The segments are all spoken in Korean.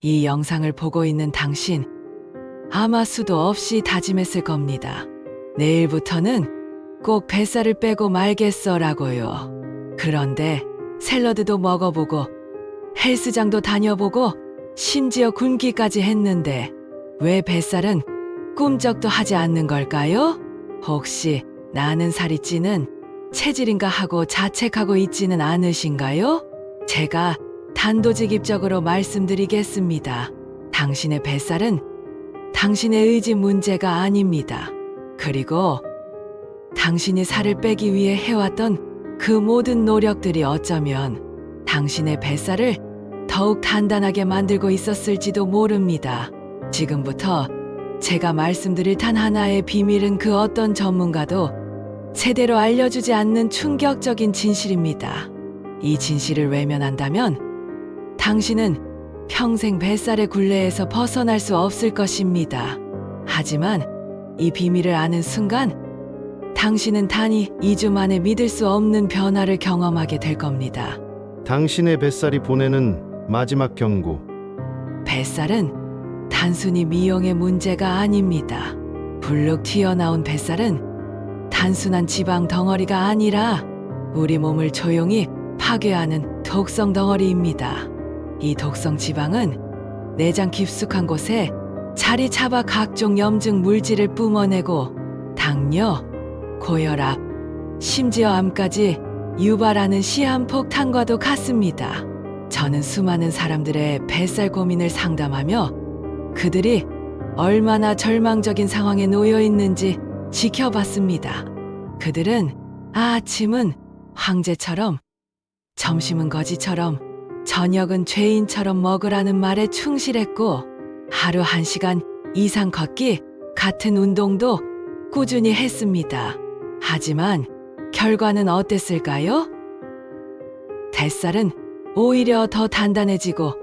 이 영상을 보고 있는 당신, 아마 수도 없이 다짐했을 겁니다. 내일부터는 꼭 뱃살을 빼고 말겠어라고요. 그런데 샐러드도 먹어보고 헬스장도 다녀보고 심지어 굶기까지 했는데 왜 뱃살은 꿈쩍도 하지 않는 걸까요? 혹시 나는 살이 찌는 체질인가 하고 자책하고 있지는 않으신가요? 제가 단도직입적으로 말씀드리겠습니다. 당신의 뱃살은 당신의 의지 문제가 아닙니다. 그리고 당신이 살을 빼기 위해 해왔던 그 모든 노력들이 어쩌면 당신의 뱃살을 더욱 단단하게 만들고 있었을지도 모릅니다. 지금부터 제가 말씀드릴 단 하나의 비밀은 그 어떤 전문가도 제대로 알려주지 않는 충격적인 진실입니다. 이 진실을 외면한다면 당신은 평생 뱃살의 굴레에서 벗어날 수 없을 것입니다. 하지만 이 비밀을 아는 순간 당신은 단히 2주 만에 믿을 수 없는 변화를 경험하게 될 겁니다. 당신의 뱃살이 보내는 마지막 경고. 뱃살은 단순히 미용의 문제가 아닙니다. 불룩 튀어나온 뱃살은 단순한 지방 덩어리가 아니라 우리 몸을 조용히 파괴하는 독성 덩어리입니다. 이 독성 지방은 내장 깊숙한 곳에 자리 잡아 각종 염증 물질을 뿜어내고 당뇨, 고혈압, 심지어 암까지 유발하는 시한폭탄과도 같습니다. 저는 수많은 사람들의 뱃살 고민을 상담하며 그들이 얼마나 절망적인 상황에 놓여 있는지 지켜봤습니다. 그들은 아침은 황제처럼, 점심은 거지처럼, 저녁은 죄인처럼 먹으라는 말에 충실했고 하루 1시간 이상 걷기 같은 운동도 꾸준히 했습니다. 하지만 결과는 어땠을까요? 뱃살은 오히려 더 단단해지고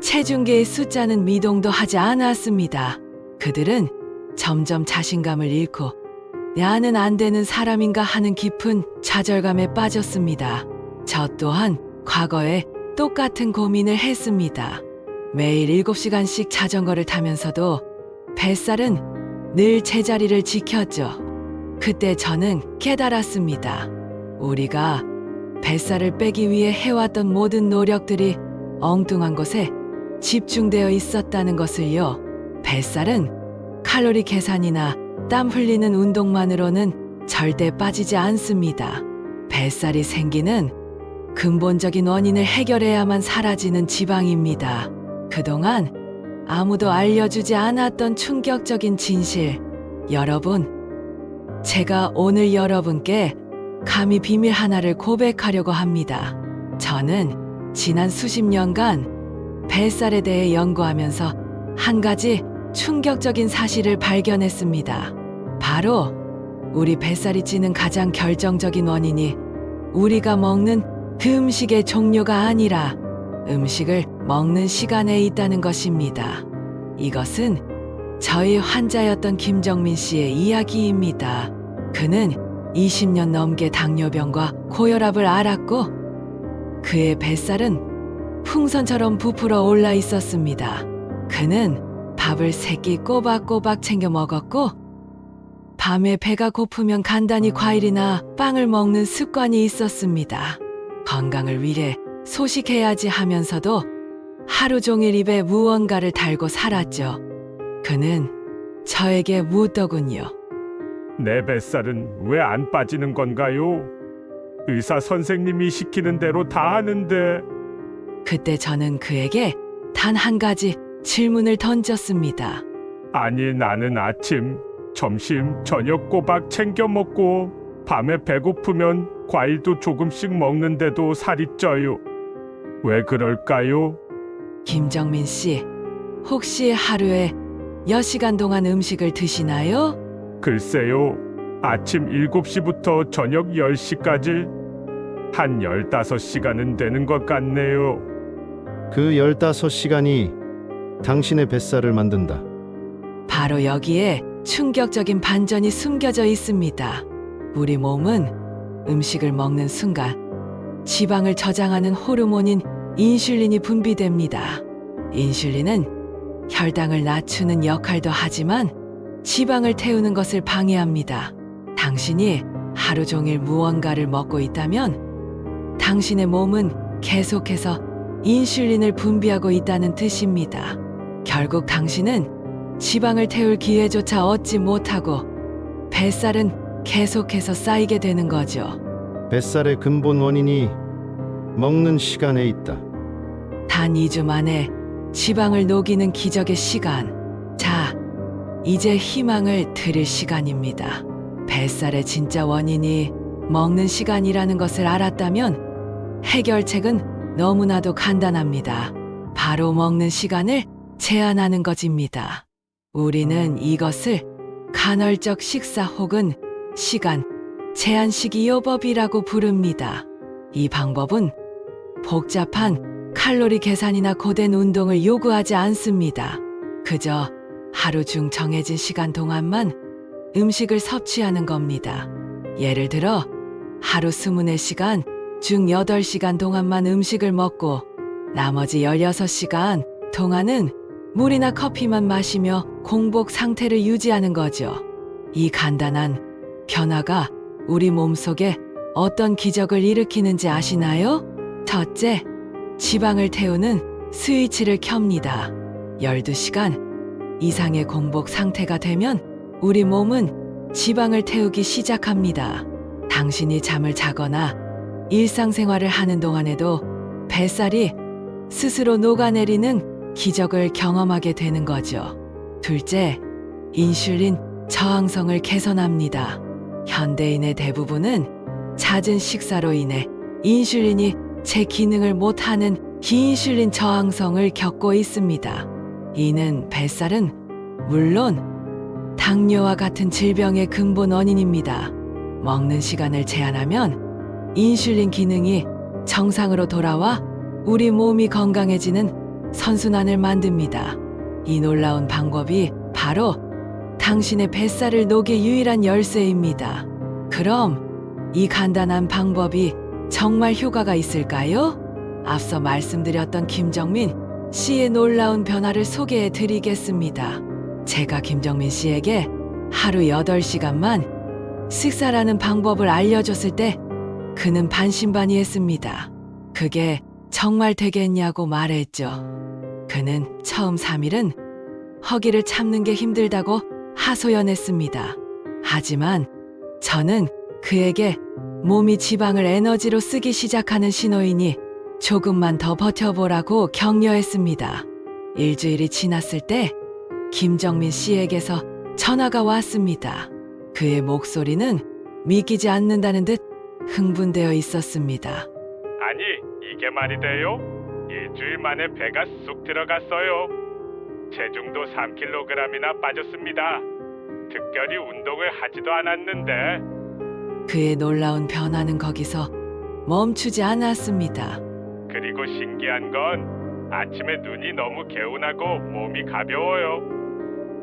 체중계의 숫자는 미동도 하지 않았습니다. 그들은 점점 자신감을 잃고 나는 안 되는 사람인가 하는 깊은 좌절감에 빠졌습니다. 저 또한 과거에 똑같은 고민을 했습니다. 매일 7시간씩 자전거를 타면서도 뱃살은 늘 제자리를 지켰죠. 그때 저는 깨달았습니다. 우리가 뱃살을 빼기 위해 해왔던 모든 노력들이 엉뚱한 곳에 집중되어 있었다는 것을요. 뱃살은 칼로리 계산이나 땀 흘리는 운동만으로는 절대 빠지지 않습니다. 뱃살이 생기는 근본적인 원인을 해결해야만 사라지는 지방입니다. 그동안 아무도 알려주지 않았던 충격적인 진실. 여러분, 제가 오늘 여러분께 감히 비밀 하나를 고백하려고 합니다. 저는 지난 수십 년간 뱃살에 대해 연구하면서 한 가지 충격적인 사실을 발견했습니다. 바로 우리 뱃살이 찌는 가장 결정적인 원인이 우리가 먹는 그 음식의 종류가 아니라 음식을 먹는 시간에 있다는 것입니다. 이것은 저희 환자였던 김정민 씨의 이야기입니다. 그는 20년 넘게 당뇨병과 고혈압을 앓았고 그의 뱃살은 풍선처럼 부풀어 올라 있었습니다. 그는 밥을 3끼 꼬박꼬박 챙겨 먹었고 밤에 배가 고프면 간단히 과일이나 빵을 먹는 습관이 있었습니다. 건강을 위해 소식해야지 하면서도 하루 종일 입에 무언가를 달고 살았죠. 그는 저에게 묻더군요. 내 뱃살은 왜 안 빠지는 건가요? 의사 선생님이 시키는 대로 다 하는데. 그때 저는 그에게 단 한 가지 질문을 던졌습니다. 아니, 나는 아침, 점심, 저녁 꼬박 챙겨 먹고 밤에 배고프면 과일도 조금씩 먹는데도 살이 쪄요. 왜 그럴까요? 김정민 씨, 혹시 하루에 몇 시간 동안 음식을 드시나요? 글쎄요, 아침 7시부터 저녁 10시까지 한 15시간은 되는 것 같네요. 그 15시간이 당신의 뱃살을 만든다. 바로 여기에 충격적인 반전이 숨겨져 있습니다. 우리 몸은 음식을 먹는 순간 지방을 저장하는 호르몬인 인슐린이 분비됩니다. 인슐린은 혈당을 낮추는 역할도 하지만 지방을 태우는 것을 방해합니다. 당신이 하루 종일 무언가를 먹고 있다면 당신의 몸은 계속해서 인슐린을 분비하고 있다는 뜻입니다. 결국 당신은 지방을 태울 기회조차 얻지 못하고 뱃살은 계속해서 쌓이게 되는 거죠. 뱃살의 근본 원인이 먹는 시간에 있다. 단 2주 만에 지방을 녹이는 기적의 시간. 자, 이제 희망을 드릴 시간입니다. 뱃살의 진짜 원인이 먹는 시간이라는 것을 알았다면 해결책은 너무나도 간단합니다. 바로 먹는 시간을 제한하는 것입니다. 우리는 이것을 간헐적 식사 혹은 시간 제한 식이요법이라고 부릅니다. 이 방법은 복잡한 칼로리 계산이나 고된 운동을 요구하지 않습니다. 그저 하루 중 정해진 시간 동안만 음식을 섭취하는 겁니다. 예를 들어 하루 24시간 중 8시간 동안만 음식을 먹고 나머지 16시간 동안은 물이나 커피만 마시며 공복 상태를 유지하는 거죠. 이 간단한 변화가 우리 몸속에 어떤 기적을 일으키는지 아시나요? 첫째, 지방을 태우는 스위치를 켭니다. 12시간 이상의 공복 상태가 되면 우리 몸은 지방을 태우기 시작합니다. 당신이 잠을 자거나 일상생활을 하는 동안에도 뱃살이 스스로 녹아내리는 기적을 경험하게 되는 거죠. 둘째, 인슐린 저항성을 개선합니다. 현대인의 대부분은 잦은 식사로 인해 인슐린이 제 기능을 못하는 기인슐린 저항성을 겪고 있습니다. 이는 뱃살은 물론 당뇨와 같은 질병의 근본 원인입니다. 먹는 시간을 제한하면 인슐린 기능이 정상으로 돌아와 우리 몸이 건강해지는 선순환을 만듭니다. 이 놀라운 방법이 바로 당신의 뱃살을 녹일 유일한 열쇠입니다. 그럼 이 간단한 방법이 정말 효과가 있을까요? 앞서 말씀드렸던 김정민 씨의 놀라운 변화를 소개해 드리겠습니다. 제가 김정민 씨에게 하루 8시간만 식사라는 방법을 알려줬을 때 그는 반신반의했습니다. 그게 정말 되겠냐고 말했죠. 그는 처음 3일은 허기를 참는 게 힘들다고 하소연했습니다. 하지만 저는 그에게 몸이 지방을 에너지로 쓰기 시작하는 신호이니 조금만 더 버텨보라고 격려했습니다. 일주일이 지났을 때 김정민 씨에게서 전화가 왔습니다. 그의 목소리는 믿기지 않는다는 듯 흥분되어 있었습니다. 아니, 이게 말이 돼요? 일주일 만에 배가 쑥 들어갔어요. 체중도 3kg이나 빠졌습니다. 특별히 운동을 하지도 않았는데. 그의 놀라운 변화는 거기서 멈추지 않았습니다. 그리고 신기한 건 아침에 눈이 너무 개운하고 몸이 가벼워요.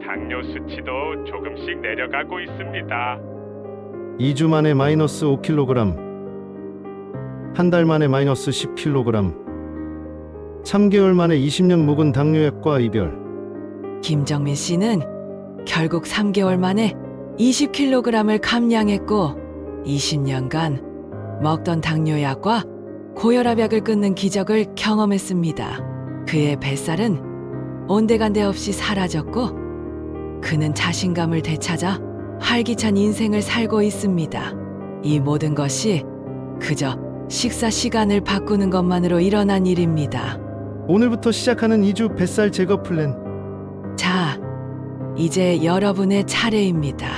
당뇨 수치도 조금씩 내려가고 있습니다. 2주 만에 마이너스 5kg, 한 달 만에 마이너스 10kg, 3개월 만에 20년 묵은 당뇨약과 이별. 김정민 씨는 결국 3개월 만에 20kg을 감량했고 20년간 먹던 당뇨약과 고혈압약을 끊는 기적을 경험했습니다. 그의 뱃살은 온데간데 없이 사라졌고 그는 자신감을 되찾아 활기찬 인생을 살고 있습니다. 이 모든 것이 그저 식사 시간을 바꾸는 것만으로 일어난 일입니다. 오늘부터 시작하는 2주 뱃살 제거 플랜. 자, 이제 여러분의 차례입니다.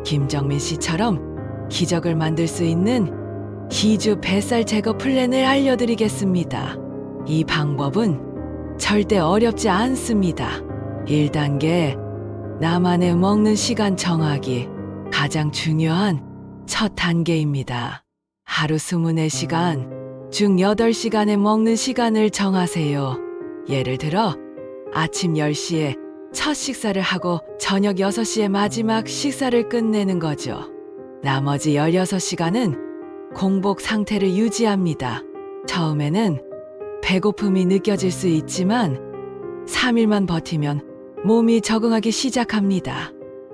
김정민 씨처럼 기적을 만들 수 있는 2주 뱃살 제거 플랜을 알려드리겠습니다. 이 방법은 절대 어렵지 않습니다. 1단계, 나만의 먹는 시간 정하기. 가장 중요한 첫 단계입니다. 하루 24시간 중 8시간의 먹는 시간을 정하세요. 예를 들어 아침 10시에 첫 식사를 하고 저녁 6시에 마지막 식사를 끝내는 거죠. 나머지 16시간은 공복 상태를 유지합니다. 처음에는 배고픔이 느껴질 수 있지만 3일만 버티면 몸이 적응하기 시작합니다.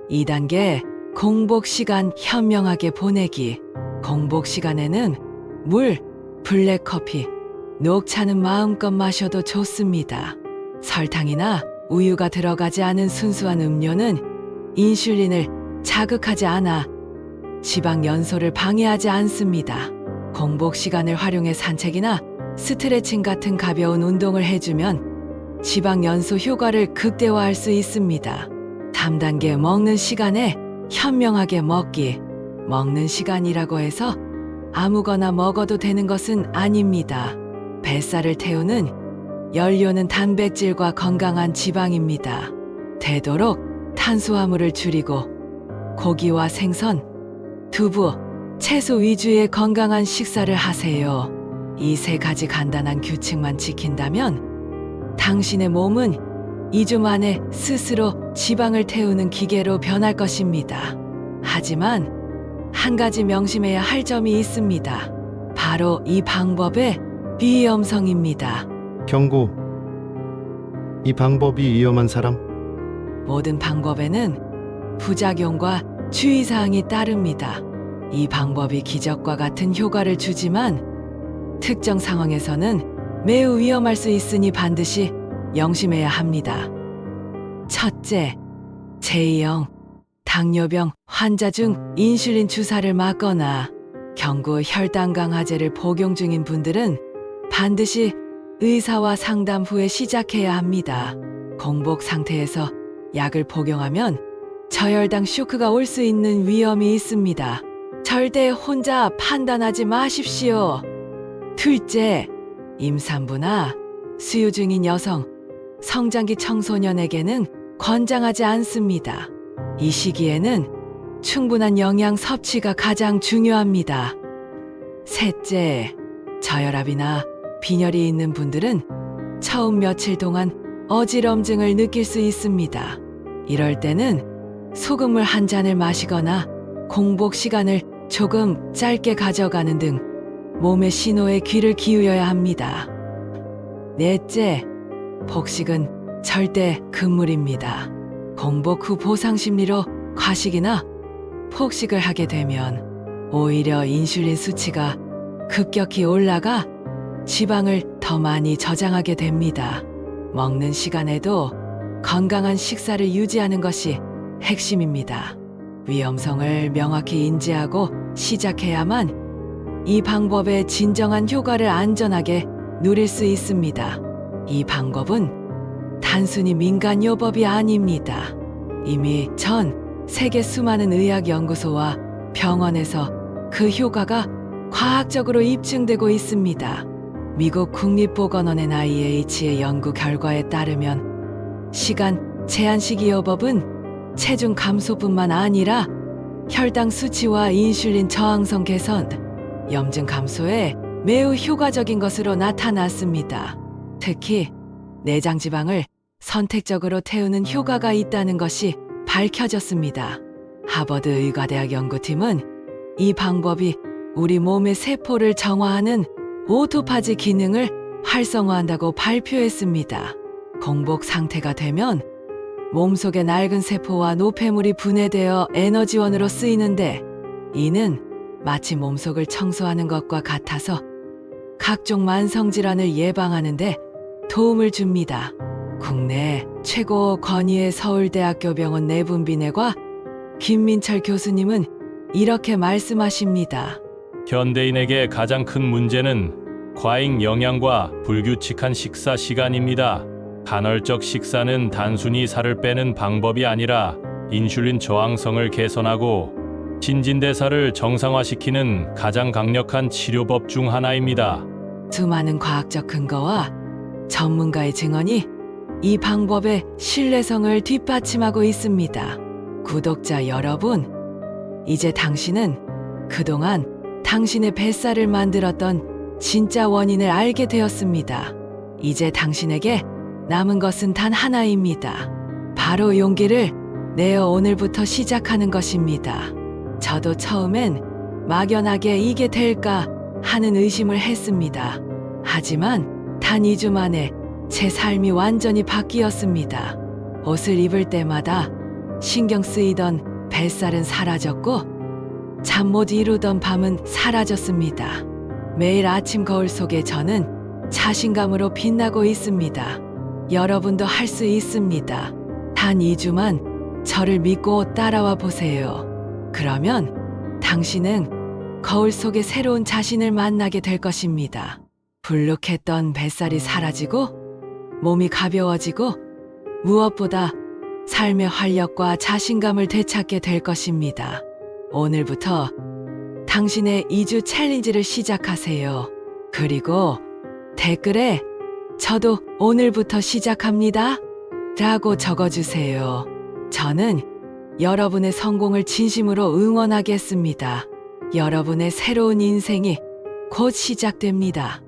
2단계 공복 시간 현명하게 보내기. 공복 시간에는 물, 블랙커피, 녹차는 마음껏 마셔도 좋습니다. 설탕이나 우유가 들어가지 않은 순수한 음료는 인슐린을 자극하지 않아 지방 연소를 방해하지 않습니다. 공복 시간을 활용해 산책이나 스트레칭 같은 가벼운 운동을 해주면 지방 연소 효과를 극대화할 수 있습니다. 3단계 먹는 시간에 현명하게 먹기. 먹는 시간이라고 해서 아무거나 먹어도 되는 것은 아닙니다. 뱃살을 태우는 연료는 단백질과 건강한 지방입니다. 되도록 탄수화물을 줄이고 고기와 생선, 두부, 채소 위주의 건강한 식사를 하세요. 이 3가지 간단한 규칙만 지킨다면 당신의 몸은 2주 만에 스스로 지방을 태우는 기계로 변할 것입니다. 하지만 한 가지 명심해야 할 점이 있습니다. 바로 이 방법의 위험성입니다. 경고. 이 방법이 위험한 사람? 모든 방법에는 부작용과 주의사항이 따릅니다. 이 방법이 기적과 같은 효과를 주지만 특정 상황에서는 매우 위험할 수 있으니 반드시 명심해야 합니다. 첫째, 제2형 당뇨병 환자 중 인슐린 주사를 맞거나 경구 혈당 강화제를 복용 중인 분들은 반드시 의사와 상담 후에 시작해야 합니다. 공복 상태에서 약을 복용하면 저혈당 쇼크가 올 수 있는 위험이 있습니다. 절대 혼자 판단하지 마십시오. 둘째, 임산부나 수유 중인 여성, 성장기 청소년에게는 권장하지 않습니다. 이 시기에는 충분한 영양 섭취가 가장 중요합니다. 셋째, 저혈압이나 빈혈이 있는 분들은 처음 며칠 동안 어지럼증을 느낄 수 있습니다. 이럴 때는 소금물 한 잔을 마시거나 공복 시간을 조금 짧게 가져가는 등 몸의 신호에 귀를 기울여야 합니다. 넷째, 폭식은 절대 금물입니다. 공복 후 보상 심리로 과식이나 폭식을 하게 되면 오히려 인슐린 수치가 급격히 올라가 지방을 더 많이 저장하게 됩니다. 먹는 시간에도 건강한 식사를 유지하는 것이 핵심입니다. 위험성을 명확히 인지하고 시작해야만 이 방법의 진정한 효과를 안전하게 누릴 수 있습니다. 이 방법은 단순히 민간요법이 아닙니다. 이미 전 세계 수많은 의학연구소와 병원에서 그 효과가 과학적으로 입증되고 있습니다. 미국 국립보건원의 NIH의 연구 결과에 따르면 시간 제한식이요법은 체중 감소뿐만 아니라 혈당 수치와 인슐린 저항성 개선, 염증 감소에 매우 효과적인 것으로 나타났습니다. 특히 내장 지방을 선택적으로 태우는 효과가 있다는 것이 밝혀졌습니다. 하버드 의과대학 연구팀은 이 방법이 우리 몸의 세포를 정화하는 오토파지 기능을 활성화한다고 발표했습니다. 공복 상태가 되면 몸속의 낡은 세포와 노폐물이 분해되어 에너지원으로 쓰이는데 이는 마치 몸속을 청소하는 것과 같아서 각종 만성질환을 예방하는 데 도움을 줍니다. 국내 최고 권위의 서울대학교 병원 내분비내과 김민철 교수님은 이렇게 말씀하십니다. 현대인에게 가장 큰 문제는 과잉 영양과 불규칙한 식사 시간입니다. 간헐적 식사는 단순히 살을 빼는 방법이 아니라 인슐린 저항성을 개선하고 신진대사를 정상화시키는 가장 강력한 치료법 중 하나입니다. 수많은 과학적 근거와 전문가의 증언이 이 방법의 신뢰성을 뒷받침하고 있습니다. 구독자 여러분, 이제 당신은 그동안 당신의 뱃살을 만들었던 진짜 원인을 알게 되었습니다. 이제 당신에게 남은 것은 단 하나입니다. 바로 용기를 내어 오늘부터 시작하는 것입니다. 저도 처음엔 막연하게 이게 될까 하는 의심을 했습니다. 하지만 단 2주 만에 제 삶이 완전히 바뀌었습니다. 옷을 입을 때마다 신경 쓰이던 뱃살은 사라졌고 잠 못 이루던 밤은 사라졌습니다. 매일 아침 거울 속에 저는 자신감으로 빛나고 있습니다. 여러분도 할 수 있습니다. 단 2주만 저를 믿고 따라와 보세요. 그러면 당신은 거울 속에 새로운 자신을 만나게 될 것입니다. 불룩했던 뱃살이 사라지고 몸이 가벼워지고 무엇보다 삶의 활력과 자신감을 되찾게 될 것입니다. 오늘부터 당신의 2주 챌린지를 시작하세요. 그리고 댓글에 저도 오늘부터 시작합니다 라고 적어주세요. 저는 여러분의 성공을 진심으로 응원하겠습니다. 여러분의 새로운 인생이 곧 시작됩니다.